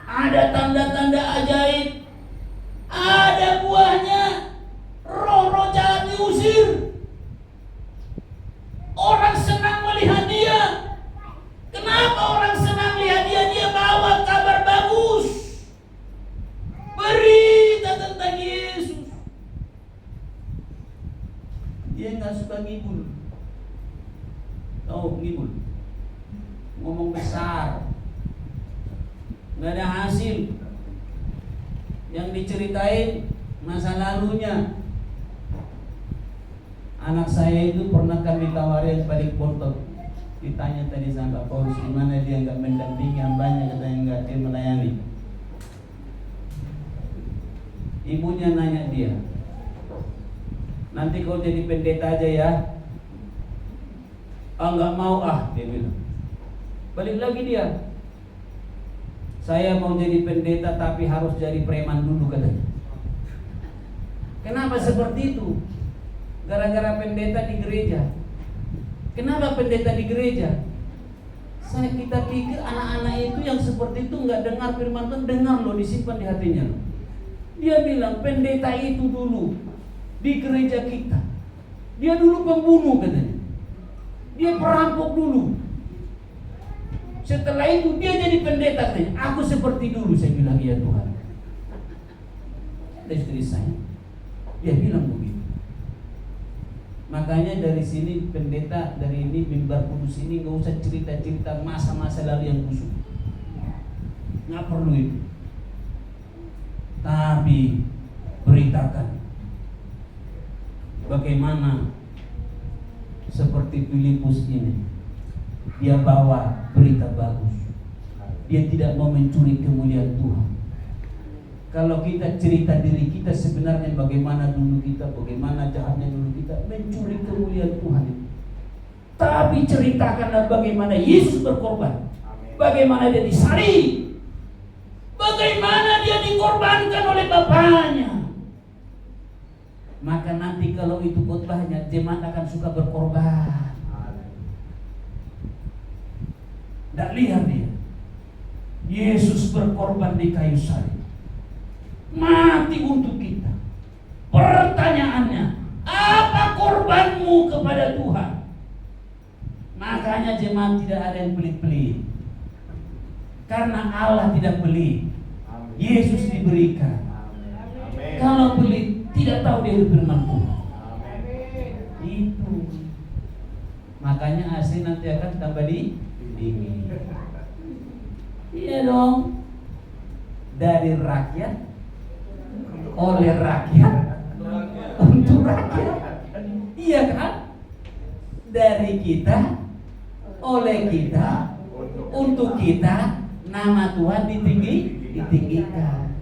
ada tanda-tanda ajaib, ada buahnya, roh-roh jahat diusir. Orang senang melihat dia. Kenapa orang senang lihat dia? Dia bawa kabar bagus, berita tentang Yesus. Dia nggak suka ngibul. Tahu ngibul? Ngomong besar, nggak ada hasil. Yang diceritain masa lalunya. Anak saya itu pernah kami tawari yang paling bontot. Ditanya tadi sama Pak Paulus, gimana dia nggak mendampingi hambanya, katanya nggak dia melayani. Ibunya nanya dia, nanti kau jadi pendeta aja ya. Nggak mau dia bilang. Balik lagi dia, saya mau jadi pendeta tapi harus jadi preman dulu, katanya. Kenapa seperti itu? Gara-gara pendeta di gereja. Kenapa pendeta di gereja? Kita pikir anak-anak itu yang seperti itu nggak dengar firman Tuhan. Dengar loh, disimpan di hatinya loh. Dia bilang pendeta itu dulu di gereja kita, dia dulu pembunuh, katanya. Dia perampok dulu. Setelah itu dia jadi pendeta, katanya. Aku seperti dulu. Saya bilang, iya Tuhan. Ada istri saya, dia bilang begitu. Makanya dari sini pendeta, dari ini mimbar kudus ini nggak usah cerita-cerita masa-masa lalu yang busuk, nggak perlu itu. Tapi beritakan bagaimana seperti Filipus ini, dia bawa berita bagus. Dia tidak mau mencuri kemuliaan Tuhan. Kalau kita cerita diri kita sebenarnya bagaimana dulu kita, bagaimana jahatnya dulu kita, mencuri kemuliaan Tuhan. Tapi ceritakanlah bagaimana Yesus berkorban, bagaimana dia disalib, bagaimana dia dikorbankan oleh Bapaknya. Maka nanti kalau itu khotbahnya, jemaat akan suka berkorban. Tidak lihat dia, Yesus berkorban di kayu salib, mati untuk kita. Pertanyaannya, apa korbanmu kepada Tuhan? Makanya jemaat tidak ada yang pelit-pelit, karena Allah tidak pelit. Yesus diberikan. Kalau pelit, tidak tahu dia firman Tuhan. Itu. Makanya AC nanti akan tambah dingin. Iya dong. Dari rakyat, oleh rakyat, untuk rakyat. Iya kan? Dari kita, oleh kita, untuk kita, nama Tuhan ditinggikan.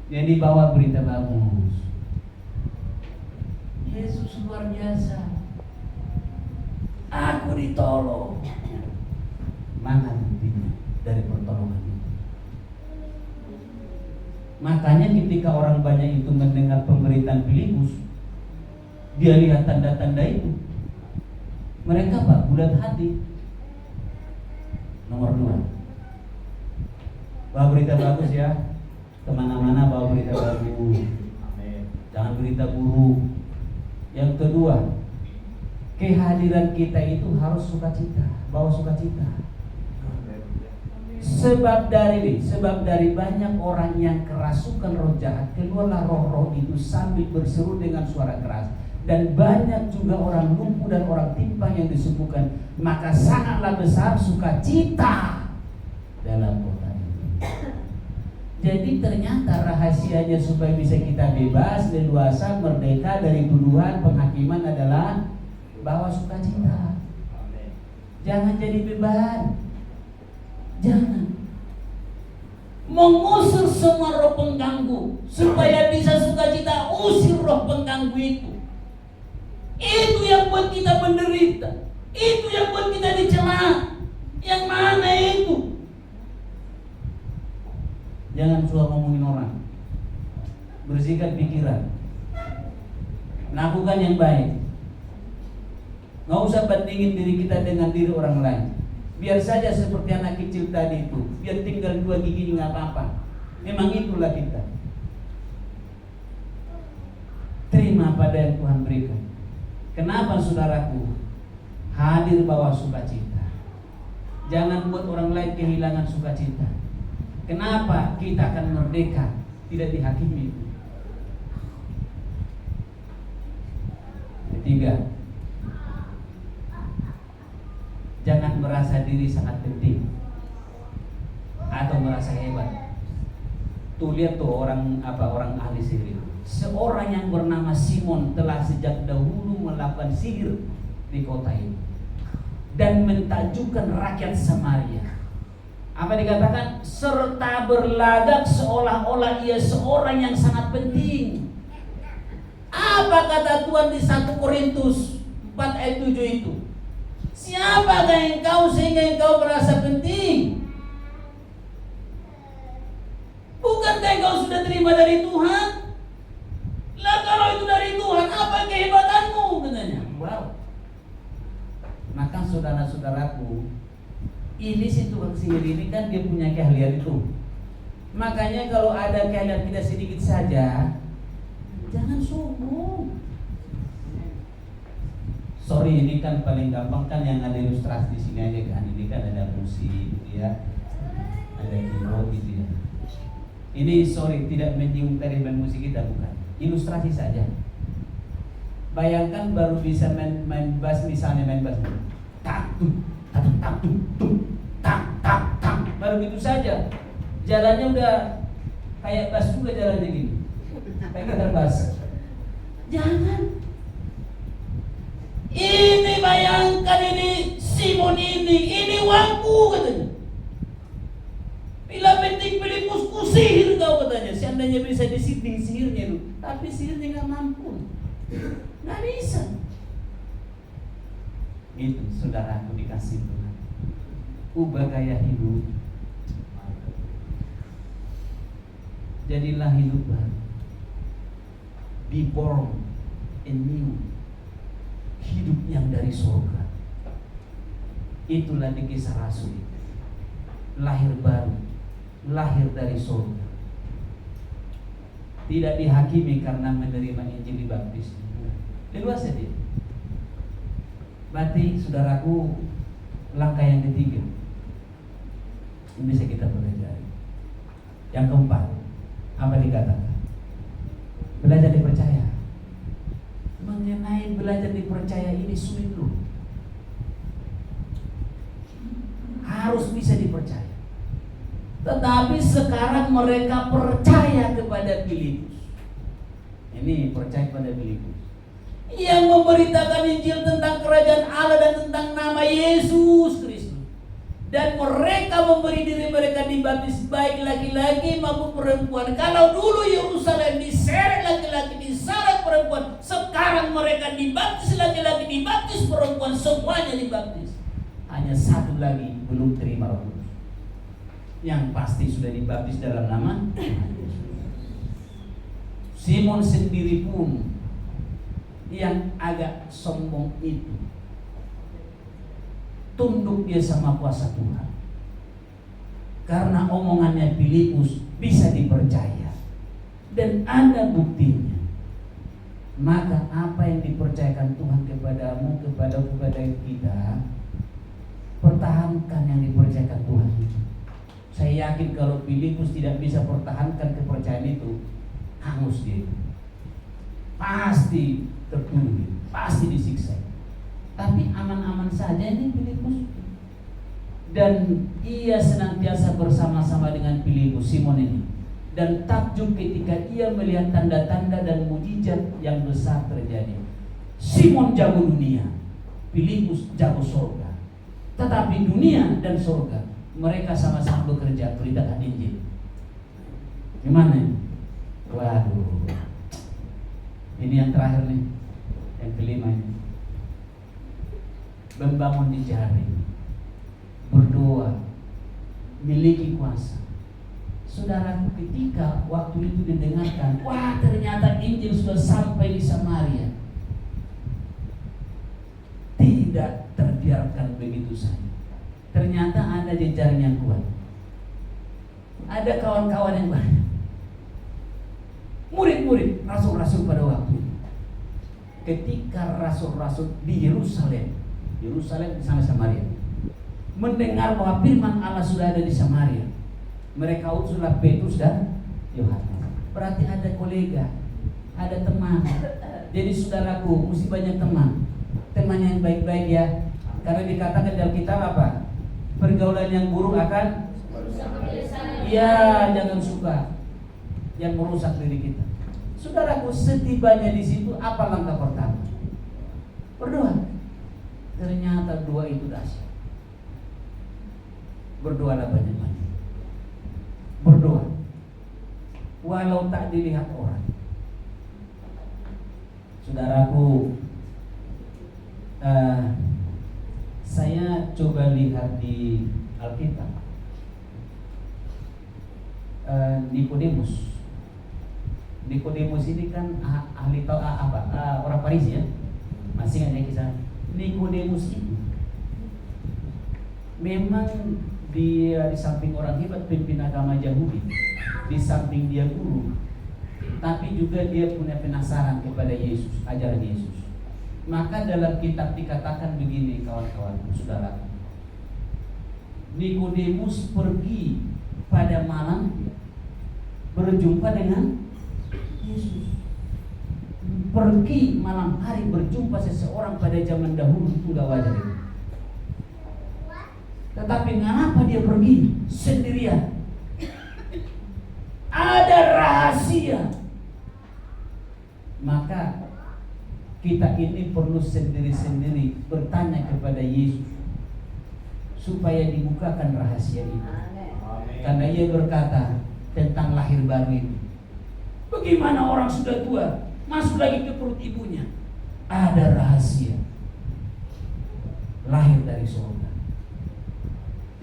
Jadi bawa berita bagus. Yesus luar biasa. Aku ditolong. Mana buktinya dari pertolongan itu? Makanya ketika orang banyak itu mendengar pemberitaan Filipus, dia lihat tanda-tanda itu, mereka bulat hati. Nomor 2, bawa berita bagus ya, kemana-mana bawa berita bagus. Jangan berita buruk. Yang kedua, kehadiran kita itu harus sukacita, bawa sukacita. Sebab dari banyak orang yang kerasukan roh jahat, keluarlah roh-roh itu sambil berseru dengan suara keras. Dan banyak juga orang lumpuh dan orang timpang yang disembuhkan. Maka sangatlah besar sukacita dalam kota ini. Jadi ternyata rahasianya supaya bisa kita bebas, leluasa, merdeka dari tuduhan penghakiman adalah bawa sukacita. Jangan jadi beban. Jangan mengusir semua roh pengganggu. Supaya bisa sukacita, usir roh pengganggu itu. Itu yang buat kita menderita, itu yang buat kita dicela. Yang mana itu? Jangan suka ngomongin orang. Bersihkan pikiran, lakukan yang baik. Nggak usah bandingin diri kita dengan diri orang lain. Biar saja seperti anak kecil tadi itu, biar tinggal 2 gigi nggak apa-apa. Memang itulah kita. Terima pada yang Tuhan berikan. Kenapa saudaraku? Hadir bawa sukacita. Jangan buat orang lain kehilangan sukacita. Kenapa? Kita akan merdeka, tidak dihakimi. Ketiga, jangan merasa diri sangat penting atau merasa hebat. Tuh lihat tuh orang ahli sihir. Seorang yang bernama Simon telah sejak dahulu melakukan sihir di kota ini dan mentakjubkan rakyat Samaria. Apa dikatakan? Serta berlagak seolah-olah ia seorang yang sangat penting. Apa kata Tuhan di 1 Korintus 4 ayat 7 itu? Siapakah engkau sehingga engkau merasa penting? Bukankah engkau sudah terima dari Tuhan? Lah kalau itu dari Tuhan, apa kehebatanmu? Katanya. Wow. Maka saudara-saudaraku, ini si tukang sihir ini kan dia punya keahlian itu. Makanya kalau ada keahlian kita sedikit saja, jangan sombong. Sorry, ini kan paling gampang kan yang ada ilustrasi di sini aja kan. Ini kan ada musik gitu ya, ada keyboard gitu ya. Ini sorry tidak menyinggung dari band musik kita, bukan. Ilustrasi saja. Bayangkan baru bisa main bass, misalnya main bass. Tak tum, tak tak tum tum, tak tak tak. Baru gitu saja. Jalannya udah kayak bass juga jalannya gini. Kayak gitar bass. Jangan. Ini bayangkan ini Simon ini uangku katanya. Bila penting Filipus ku sihir kau katanya. Seandainya bisa disiting sihirnya itu, tapi sihirnya nggak mampu, nggak bisa. Itu saudaraku dikasih Tuhan. Ubah gaya hidup. Jadilah hidup baru. Be born anew. Hidup yang dari surga. Itulah di Kisah Rasul. Lahir baru, lahir dari surga. Tidak dihakimi karena menerima Injil dibaptis. Leluasa dia. Berarti saudaraku, langkah yang ketiga ini bisa kita pelajari. Yang keempat, apa dikatakan? Belajar dipercaya. Mengenai belajar dipercaya ini sulit loh. Harus bisa dipercaya. Tetapi sekarang mereka percaya kepada Filipus. Ini percaya kepada Filipus yang memberitakan Injil tentang kerajaan Allah dan tentang nama Yesus Kristus. Dan mereka memberi diri mereka dibaptis baik laki-laki maupun perempuan. Kalau dulu Yerusalem diseret laki-laki, diseret perempuan, sekarang mereka dibaptis laki-laki, dibaptis perempuan, semuanya dibaptis. Hanya satu lagi belum terima Roh Kudus. Yang pasti sudah dibaptis dalam nama Yesus. Simon sendiri pun yang agak sombong itu tunduk dia sama kuasa Tuhan. Karena omongannya Filipus bisa dipercaya dan ada buktinya. Maka apa yang dipercayakan Tuhan kepadamu, kepada kita, pertahankan yang dipercayakan Tuhan itu. Saya yakin kalau Filipus tidak bisa pertahankan kepercayaan itu, hangus dia. Pasti tertuduh, pasti disiksa. Tapi aman-aman saja ini Filipus. Dan ia senantiasa bersama-sama dengan Filipus, Simon ini. Dan takjub ketika ia melihat tanda-tanda dan mujizat yang besar terjadi. Simon jago dunia, Filipus jago surga. Tetapi dunia dan surga, mereka sama-sama bekerja beritakan Injil. Gimana ini? Waduh. Ini yang terakhir nih, yang kelima ini. Membangun di jaring, berdoa, miliki kuasa. Saudaraku, ketika waktu itu didengarkan, wah ternyata Injil sudah sampai di Samaria. Tidak terbiarkan begitu saja. Ternyata ada jejaring yang kuat. Ada kawan-kawan yang banyak. Murid-murid rasul-rasul pada waktu itu. Ketika rasul-rasul di Yerusalem di sana Samaria, mendengar bahwa firman Allah sudah ada di Samaria, mereka utuslah Petrus dan Yohanes. Berarti ada kolega, ada teman. Jadi saudaraku, mesti banyak teman yang baik-baik ya. Karena dikatakan dalam kitab apa? Pergaulan yang buruk akan jangan suka yang merusak diri kita. Saudaraku, setibanya di situ apa langkah pertama? Berdoa. Ternyata doa itu dahsyat. Berdoalah banyak-banyak. Berdoa. Walau tak dilihat orang. Saudaraku, saya coba lihat di Alkitab. Nikodemus ini kan ahli orang Farisi ya. Masih ada kisah Nikodemus ini. Memang dia di samping orang hebat, pemimpin agama Yahudi, di samping dia guru, tapi juga dia punya penasaran kepada Yesus, ajaran Yesus. Maka dalam kitab dikatakan begini, kawan-kawan, saudara. Nikodemus pergi pada malam berjumpa dengan Yesus. Pergi malam hari berjumpa seseorang pada zaman dahulu itu enggak wajar itu. Tetapi kenapa dia pergi sendirian? Ada rahasia. Maka kita ini perlu sendiri-sendiri bertanya kepada Yesus supaya dibukakan rahasia ini. Karena ia berkata tentang lahir baru itu. Bagaimana orang sudah tua masuk lagi ke perut ibunya? Ada rahasia lahir dari surga.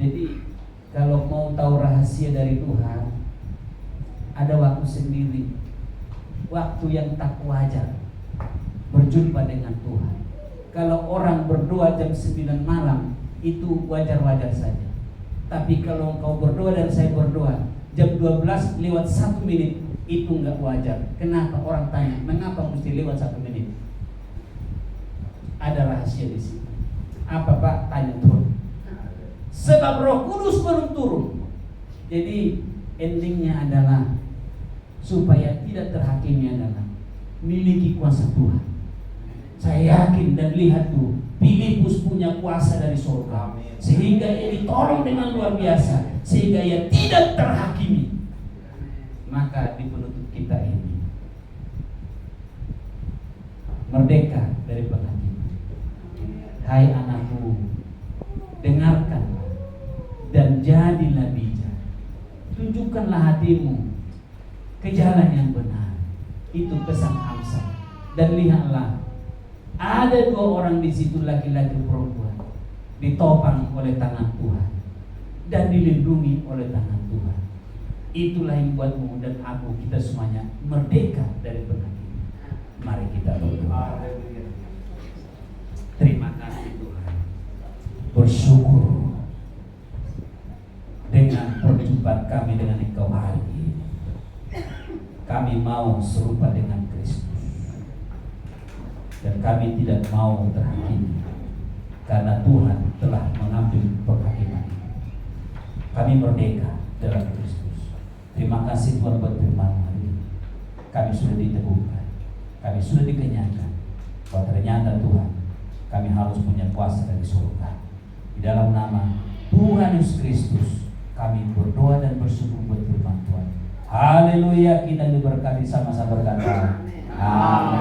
Jadi kalau mau tahu rahasia dari Tuhan, ada waktu sendiri, waktu yang tak wajar berjumpa dengan Tuhan. Kalau orang berdoa jam 9 malam itu wajar-wajar saja. Tapi kalau engkau berdoa dan saya berdoa jam 12 lewat 1 menit, itu enggak wajar. Kenapa? Orang tanya, mengapa mesti lewat 1 menit? Ada rahasia di sini. Apa Pak? Tanya turun. Sebab Roh Kudus belum turun. Jadi endingnya adalah supaya tidak terhakimi adalah miliki kuasa Tuhan. Saya yakin dan lihat tuh, Filipus punya kuasa dari surga, sehingga ia ditolong dengan luar biasa, sehingga ia tidak terhakimi. Maka di penutup kita ini merdeka dari penghakiman. Hai anakku, dengarkanlah dan jadilah bijak. Tunjukkanlah hatimu ke jalan yang benar. Itu pesan Amsal. Dan lihatlah, ada 2 orang di situ, laki-laki perempuan, ditopang oleh tangan Tuhan dan dilindungi oleh tangan Tuhan. Itulah yang buatmu dan aku, kita semuanya merdeka dari penghakiman. Mari kita berdoa. Terima kasih Tuhan. Bersyukur dengan perjumpaan kami dengan Engkau hari ini. Kami mau serupa dengan Kristus. Dan kami tidak mau terhakimi, karena Tuhan telah mengambil penghakiman. Kami merdeka dalam Kristus. Terima kasih Tuhan buat firman hari ini. Kami sudah diteguhkan, kami sudah dikenyangkan bahwa ternyata Tuhan, kami harus punya kuasa dari surga. Di dalam nama Tuhan Yesus Kristus kami berdoa dan bersyukur buat firman Tuhan. Haleluya, kita diberkati, sama-sama berkata amin.